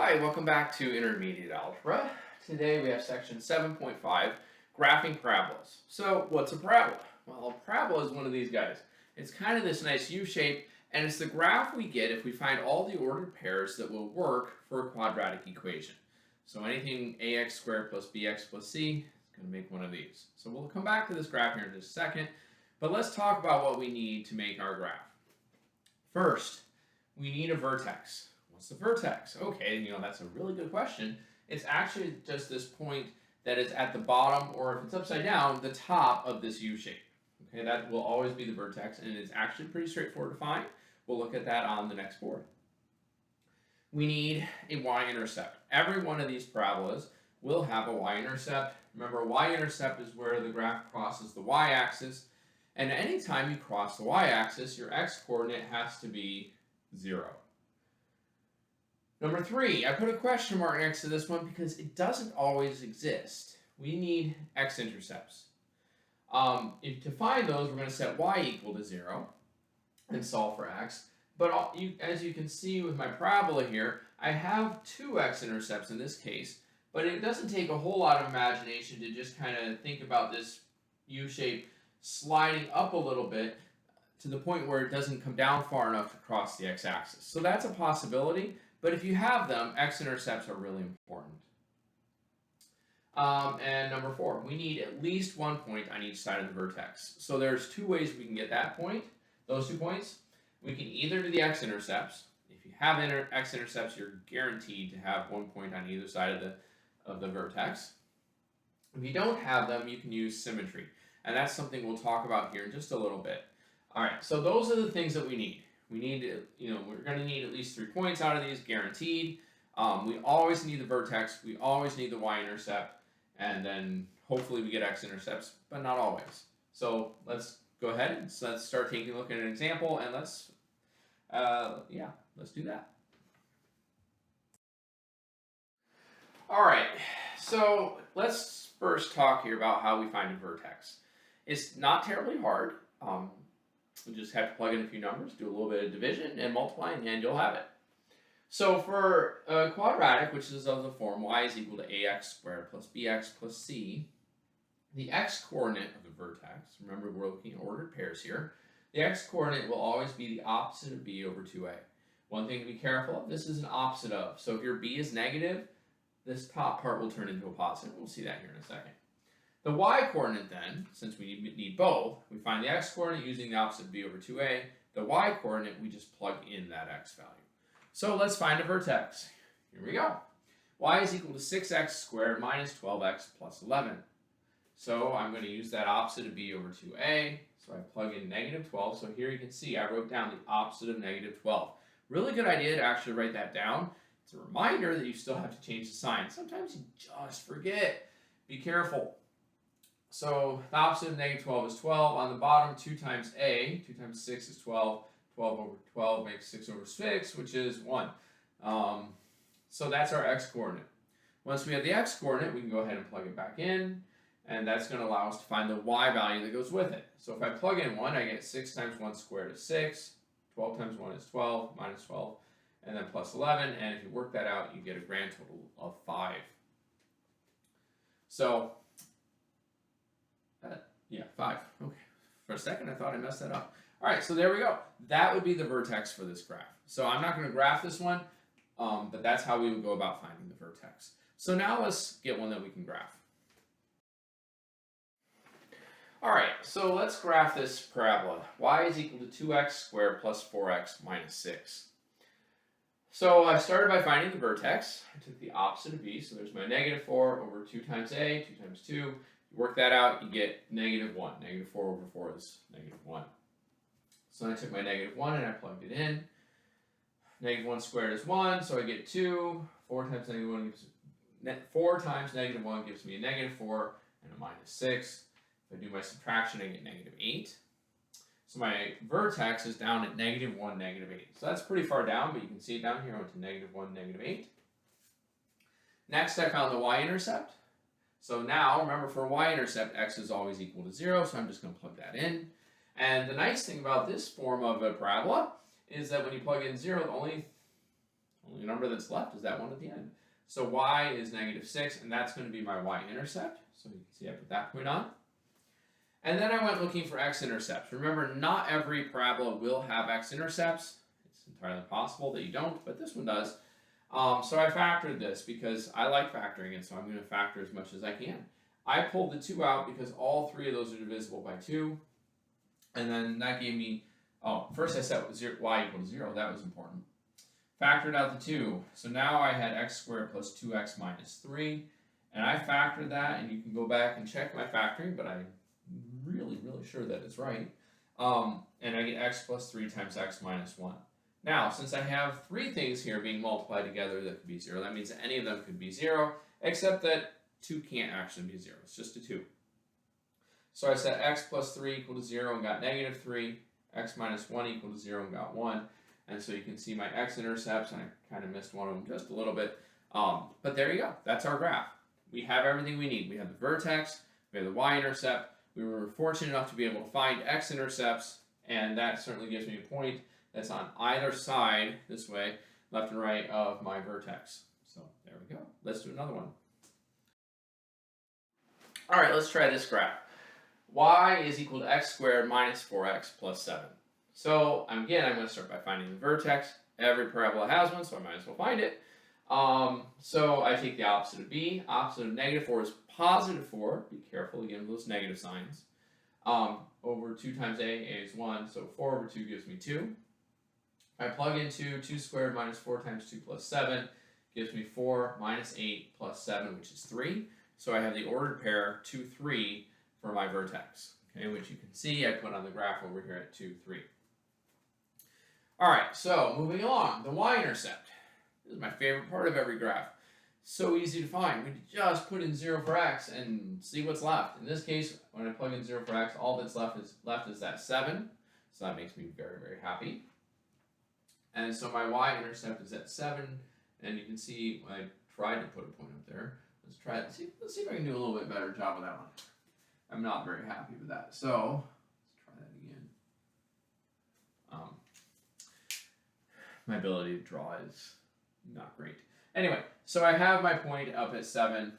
Hi, welcome back to Intermediate Algebra. Today we have section 7.5, graphing parabolas. So what's a parabola? Well, a parabola is one of these guys. It's kind of this nice U shape, and it's the graph we get if we find all the ordered pairs that will work for a quadratic equation. So anything ax squared plus bx plus c is going to make one of these. So we'll come back to this graph here in just a second, but let's talk about what we need to make our graph. First, we need a vertex. What's the vertex? Okay, that's a really good question. It's actually just this point that is at the bottom, or if it's upside down, the top of this U shape. Okay, that will always be the vertex, and it's actually pretty straightforward to find. We'll look at that on the next board. We need a y-intercept. Every one of these parabolas will have a y-intercept. Remember, y-intercept is where the graph crosses the y-axis, and anytime you cross the y-axis, your x-coordinate has to be 0. Number 3, I put a question mark next to this one because it doesn't always exist. We need x-intercepts. To find those, we're going to set y equal to 0 and solve for x. But as you can see with my parabola here, I have 2 x-intercepts in this case, but it doesn't take a whole lot of imagination to just kind of think about this U-shape sliding up a little bit to the point where it doesn't come down far enough to cross the x-axis. So that's a possibility. But if you have them, x-intercepts are really important. And number 4, we need at least one point on each side of the vertex. So there's 2 ways we can get that point, those 2 points. We can either do the x-intercepts. If you have x-intercepts, you're guaranteed to have 1 point on either side of the vertex. If you don't have them, you can use symmetry. And that's something we'll talk about here in just a little bit. All right, so those are the things that we need. We need, we're going to need at least 3 points out of these, guaranteed. We always need the vertex. We always need the y-intercept. And then hopefully we get x-intercepts, but not always. So let's go ahead and let's start taking a look at an example, and let's do that. All right, so let's first talk here about how we find a vertex. It's not terribly hard. You just have to plug in a few numbers, do a little bit of division and multiplying, and you'll have it. So for a quadratic, which is of the form y is equal to ax squared plus bx plus c, the x-coordinate of the vertex, remember we're looking at ordered pairs here, the x-coordinate will always be the opposite of b over 2a. One thing to be careful of, this is an opposite of. So if your b is negative, this top part will turn into a positive. We'll see that here in a second. The y-coordinate then, since we need both, we find the x-coordinate using the opposite of b over 2a. The y-coordinate, we just plug in that x value. So let's find a vertex. Here we go. Y is equal to 6x squared minus 12x plus 11. So I'm going to use that opposite of b over 2a. So I plug in negative 12. So here you can see I wrote down the opposite of negative 12. Really good idea to actually write that down. It's a reminder that you still have to change the sign. Sometimes you just forget. Be careful. So the opposite of negative 12 is 12. On the bottom, 2 times a, 2 times 6 is 12. 12 over 12 makes 6 over 6, which is 1. So that's our x-coordinate. Once we have the x-coordinate, we can go ahead and plug it back in, and that's going to allow us to find the y value that goes with it. So if I plug in 1, I get 6 times 1 squared is 6. 12 times 1 is 12, minus 12, and then plus 11. And if you work that out, you get a grand total of 5. So 5. Okay. For a second, I thought I messed that up. All right, so there we go. That would be the vertex for this graph. So I'm not going to graph this one, but that's how we would go about finding the vertex. So now let's get one that we can graph. All right, so let's graph this parabola. Y is equal to 2x squared plus 4x minus 6. So I started by finding the vertex. I took the opposite of b, so there's my negative 4 over 2 times a, 2 times 2. You work that out, you get negative 1. Negative 4 over 4 is negative 1. So I took my negative 1 and I plugged it in. Negative 1 squared is 1, so I get 2. 4 times negative 1 gives me a negative 4 and a minus 6. If I do my subtraction, I get negative 8. So my vertex is down at negative 1, negative 8. So that's pretty far down, but you can see it down here. I went to negative 1, negative 8. Next, I found the y-intercept. So now, remember, for y-intercept, x is always equal to 0, so I'm just going to plug that in. And the nice thing about this form of a parabola is that when you plug in 0, the only number that's left is that one at the end. So y is -6, and that's going to be my y-intercept. So you can see I put that point on. And then I went looking for x-intercepts. Remember, not every parabola will have x-intercepts. It's entirely possible that you don't, but this one does. So I factored this because I like factoring it, so I'm going to factor as much as I can. I pulled the 2 out because all 3 of those are divisible by 2. And then that gave me, first I set y equal to 0. That was important. Factored out the 2. So now I had x squared plus 2x minus 3. And I factored that, and you can go back and check my factoring, but I'm really sure that it's right. And I get x plus 3 times x minus 1. Now, since I have 3 things here being multiplied together that could be 0, that means that any of them could be 0, except that 2 can't actually be 0. It's just a 2. So I set x plus 3 equal to 0 and got -3, x minus 1 equal to 0 and got 1. And so you can see my x-intercepts, and I kind of missed one of them just a little bit. But there you go. That's our graph. We have everything we need. We have the vertex, we have the y-intercept. We were fortunate enough to be able to find x-intercepts, and that certainly gives me a point that's on either side, this way, left and right, of my vertex. So there we go. Let's do another one. All right, let's try this graph. Y is equal to x squared minus 4x plus 7. So again, I'm going to start by finding the vertex. Every parabola has one, so I might as well find it. So I take the opposite of b. Opposite of -4 is +4. Be careful again with those negative signs. Over 2 times a is 1, so 4 over 2 gives me 2. I plug into 2 squared minus 4 times 2 plus 7 gives me 4 minus 8 plus 7, which is 3. So I have the ordered pair 2, 3 for my vertex, okay, which you can see I put on the graph over here at 2, 3. All right, so moving along, the y-intercept. This is my favorite part of every graph. So easy to find. We just put in 0 for x and see what's left. In this case, when I plug in 0 for x, all that's left is that 7. So that makes me very happy. And so my y-intercept is at 7, and you can see I tried to put a point up there. Let's see if I can do a little bit better job with that one. I'm not very happy with that. So let's try that again. My ability to draw is not great. Anyway, so I have my point up at 7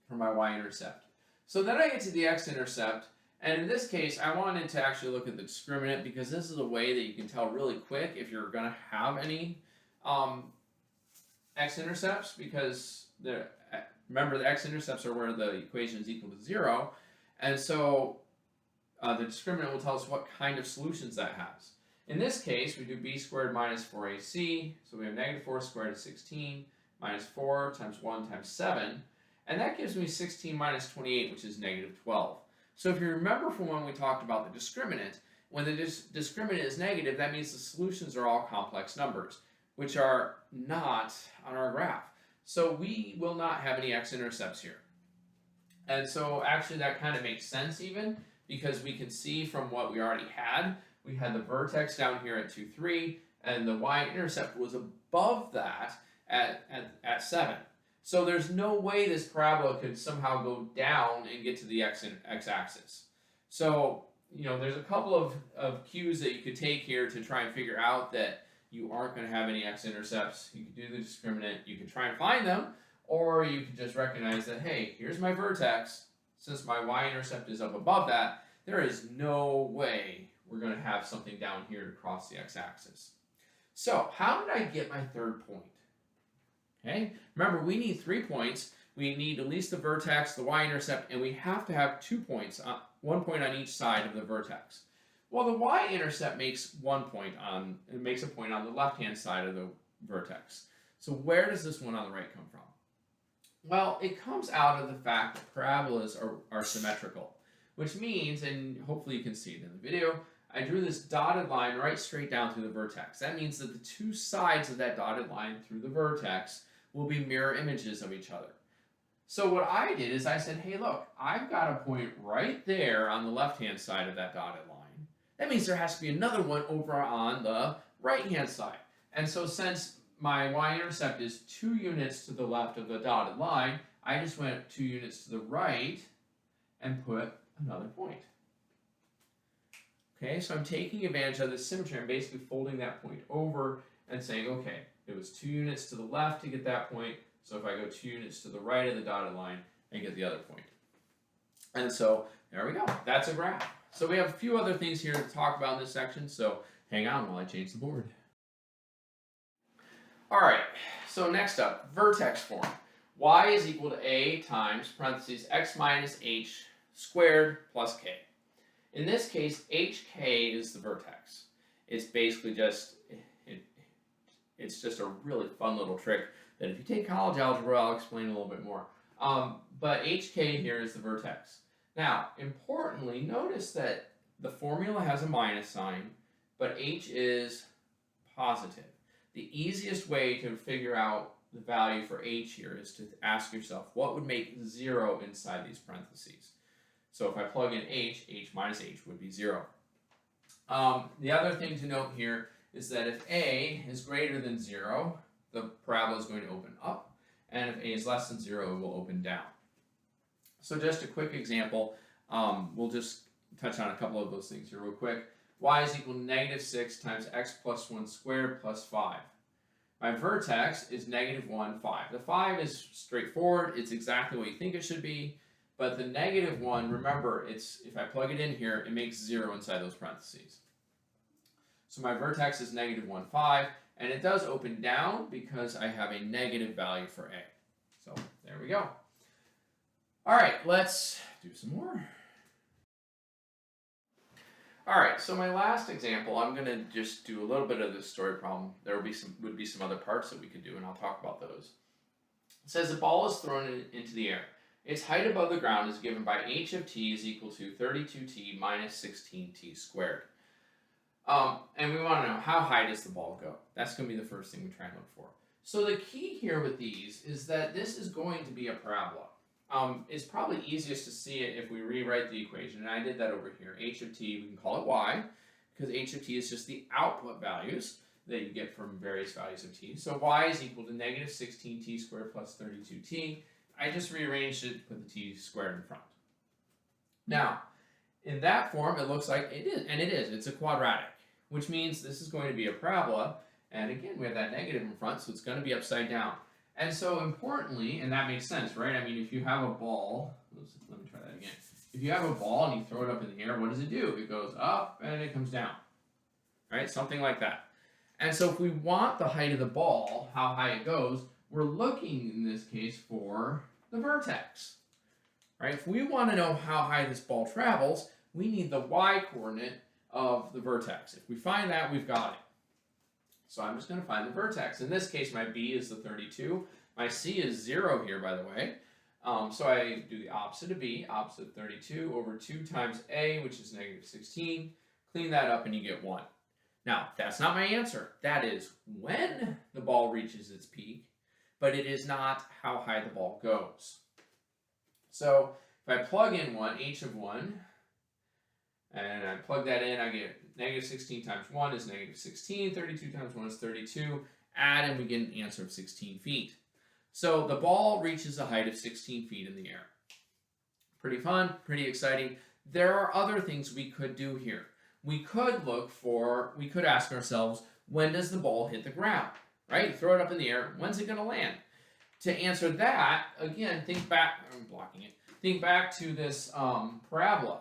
for my y-intercept. So then I get to the x-intercept, and in this case, I wanted to actually look at the discriminant because this is a way that you can tell really quick if you're going to have any x-intercepts, because remember the x-intercepts are where the equation is equal to 0, and so the discriminant will tell us what kind of solutions that has. In this case, we do b squared minus 4ac, so we have -4 squared is 16, minus 4 times 1 times 7, and that gives me 16 minus 28, which is -12. So if you remember from when we talked about the discriminant, when the discriminant is negative, that means the solutions are all complex numbers, which are not on our graph. So we will not have any x-intercepts here. And so actually that kind of makes sense even, because we can see from what we already had, we had the vertex down here at 2, 3, and the y-intercept was above that at 7. So there's no way this parabola could somehow go down and get to the x-axis. So, you know, there's a couple of cues that you could take here to try and figure out that you aren't going to have any x-intercepts. You could do the discriminant, you could try and find them, or you could just recognize that, hey, here's my vertex. Since my y-intercept is up above that, there is no way we're going to have something down here to cross the x-axis. So how did I get my third point? Okay, remember we need 3 points. We need at least the vertex, the y-intercept, and we have to have 2 points, 1 point on each side of the vertex. Well, the y-intercept makes 1 point on, it makes a point on the left-hand side of the vertex. So where does this one on the right come from? Well, it comes out of the fact that parabolas are symmetrical, which means, and hopefully you can see it in the video, I drew this dotted line right straight down through the vertex. That means that the 2 sides of that dotted line through the vertex will be mirror images of each other. So what I did is I said, hey, look, I've got a point right there on the left-hand side of that dotted line. That means there has to be another one over on the right-hand side. And so since my y-intercept is 2 units to the left of the dotted line, I just went 2 units to the right and put another point. Okay, so I'm taking advantage of this symmetry. I'm basically folding that point over and saying, okay, it was 2 units to the left to get that point. So if I go 2 units to the right of the dotted line, I get the other point. And so there we go. That's a graph. So we have a few other things here to talk about in this section. So hang on while I change the board. All right. So next up, vertex form. Y is equal to a times parentheses x minus h squared plus k. In this case, hk is the vertex. It's basically just, it's just a really fun little trick that if you take college algebra, I'll explain a little bit more. But hk here is the vertex. Now, importantly, notice that the formula has a minus sign, but h is positive. The easiest way to figure out the value for h here is to ask yourself, what would make 0 inside these parentheses? So if I plug in h minus h would be 0. The other thing to note here is that if a is greater than 0, the parabola is going to open up, and if a is less than 0, it will open down. So just a quick example, we'll just touch on a couple of those things here real quick. Y is equal to negative 6 times x plus 1 squared plus 5. My vertex is negative 1, 5. The 5 is straightforward. It's exactly what you think it should be. But the negative 1, remember, if I plug it in here, it makes 0 inside those parentheses. So my vertex is negative 1, 5. And it does open down because I have a negative value for a. So there we go. All right, let's do some more. All right, so my last example, I'm going to just do a little bit of this story problem. There would be some other parts that we could do, and I'll talk about those. It says a ball is thrown into the air. Its height above the ground is given by h of t is equal to 32t minus 16t squared. And we want to know, how high does the ball go? That's going to be the first thing we try and look for. So the key here with these is that this is going to be a parabola. It's probably easiest to see it if we rewrite the equation, and I did that over here. H of t, we can call it y, because h of t is just the output values that you get from various values of t. So y is equal to negative 16t squared plus 32t. I just rearranged it, put the t squared in front. Now, in that form, it looks like it is, and it is. It's a quadratic, which means this is going to be a parabola, and again, we have that negative in front, so it's going to be upside down. And so importantly, and that makes sense, right? I mean, if you have a ball, let me try that again. If you have a ball and you throw it up in the air, what does it do? It goes up and it comes down, right? Something like that. And so if we want the height of the ball, how high it goes, we're looking in this case for the vertex, right? If we want to know how high this ball travels, we need the y-coordinate of the vertex. If we find that, we've got it. So I'm just going to find the vertex. In this case, my b is the 32. My c is 0 here, by the way. So I do the opposite of b, opposite of 32, over 2 times a, which is negative 16. Clean that up and you get 1. Now, that's not my answer. That is when the ball reaches its peak, but it is not how high the ball goes. So if I plug in 1, h of 1, and I plug that in, I get negative 16 times 1 is negative 16, 32 times 1 is 32, add and we get an answer of 16 feet. So the ball reaches a height of 16 feet in the air. Pretty fun, pretty exciting. There are other things we could do here. We could ask ourselves, when does the ball hit the ground? Right? You throw it up in the air, when's it going to land? To answer that, again, think back, I'm blocking it, think back to this parabola.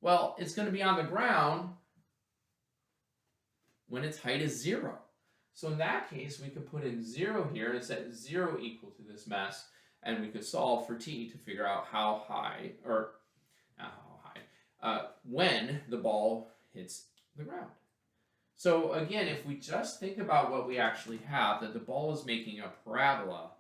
Well, it's going to be on the ground when its height is 0. So in that case, we could put in 0 here and set 0 equal to this mess, and we could solve for t to figure out how high, or not how high, when the ball hits the ground. So again, if we just think about what we actually have, that the ball is making a parabola,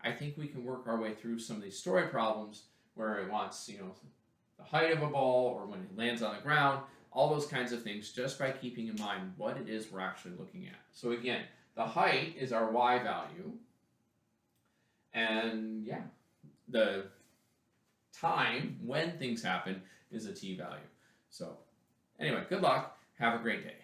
I think we can work our way through some of these story problems where it wants, the height of a ball or when it lands on the ground, all those kinds of things, just by keeping in mind what it is we're actually looking at. So again, the height is our y value, and yeah, the time when things happen is a t value. So anyway, good luck. Have a great day.